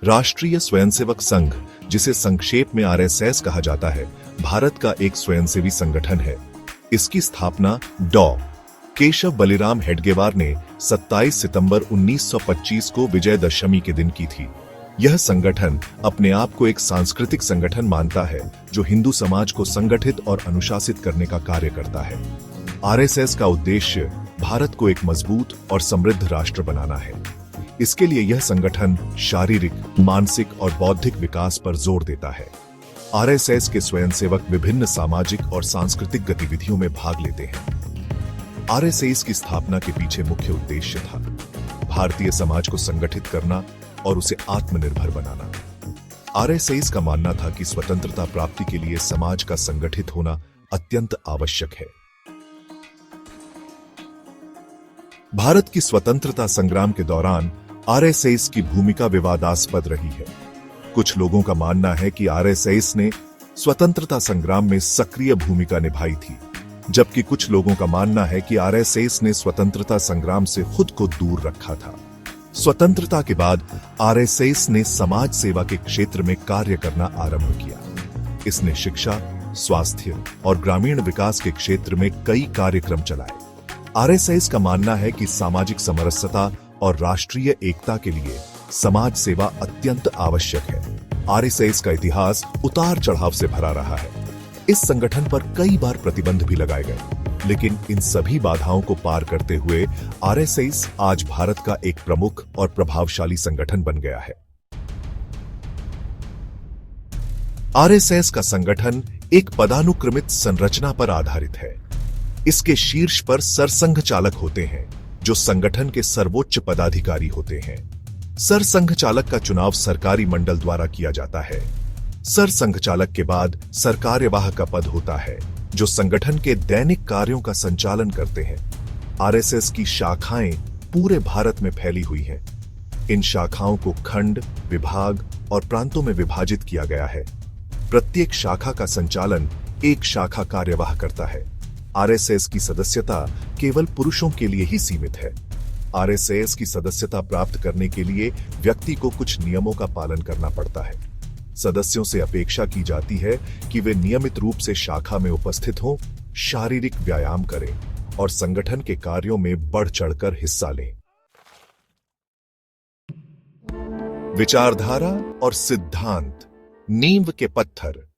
राष्ट्रीय स्वयंसेवक संघ, जिसे संक्षेप में आरएसएस कहा जाता है, भारत का एक स्वयंसेवी संगठन है। इसकी स्थापना डॉ. केशव बलिराम हेडगेवार ने 27 सितंबर 1925 को विजयदशमी के दिन की थी। यह संगठन अपने आप को एक सांस्कृतिक संगठन मानता है जो हिंदू समाज को संगठित और अनुशासित करने का कार्य करता है। आरएसएस का उद्देश्य भारत को एक मजबूत और समृद्ध राष्ट्र बनाना है। इसके लिए यह संगठन शारीरिक, मानसिक और बौद्धिक विकास पर जोर देता है। आरएसएस के स्वयंसेवक विभिन्न सामाजिक और सांस्कृतिक गतिविधियों में भाग लेते हैं। आरएसएस की स्थापना के पीछे मुख्य उद्देश्य था भारतीय समाज को संगठित करना और उसे आत्मनिर्भर बनाना। आरएसएस का मानना था कि स्वतंत्रता प्राप्ति के लिए समाज का संगठित होना अत्यंत आवश्यक है। भारत की स्वतंत्रता संग्राम के दौरान आरएसएस की भूमिका विवादास्पद रही है। कुछ लोगों का मानना है कि आरएसएस ने स्वतंत्रता संग्राम में सक्रिय भूमिका निभाई थी, जबकि कुछ लोगों का मानना है कि आरएसएस ने स्वतंत्रता संग्राम से खुद को दूर रखा था। स्वतंत्रता के बाद आरएसएस ने समाज सेवा के क्षेत्र में कार्य करना आरंभ किया। इसने शिक्षा, स्वास्थ्य और ग्रामीण विकास के क्षेत्र में कई कार्यक्रम चलाए। आरएसएस का मानना है कि सामाजिक समरसता और राष्ट्रीय एकता के लिए समाज सेवा अत्यंत आवश्यक है। आरएसएस का इतिहास उतार चढ़ाव से भरा रहा है। इस संगठन पर कई बार प्रतिबंध भी लगाए गए, लेकिन इन सभी बाधाओं को पार करते हुए आरएसएस आज भारत का एक प्रमुख और प्रभावशाली संगठन बन गया है। आरएसएस का संगठन एक पदानुक्रमित संरचना पर आधारित है। इसके शीर्ष पर सरसंघ चालक होते हैं, जो संगठन के सर्वोच्च पदाधिकारी होते हैं। सरसंघ चालक का चुनाव सरकारी मंडल द्वारा किया जाता है। सरसंघ चालक के बाद सरकार्यवाह का पद होता है, जो संगठन के दैनिक कार्यों का संचालन करते हैं। आरएसएस की शाखाएं पूरे भारत में फैली हुई हैं। इन शाखाओं को खंड, विभाग और प्रांतों में विभाजित किया गया है। प्रत्येक शाखा का संचालन एक शाखा कार्यवाह करता है। आरएसएस की सदस्यता केवल पुरुषों के लिए ही सीमित है। आरएसएस की सदस्यता प्राप्त करने के लिए व्यक्ति को कुछ नियमों का पालन करना पड़ता है। सदस्यों से अपेक्षा की जाती है कि वे नियमित रूप से शाखा में उपस्थित हों, शारीरिक व्यायाम करें और संगठन के कार्यों में बढ़ चढ़कर हिस्सा लें। विचारधारा और सिद्धांत, नींव के पत्थर।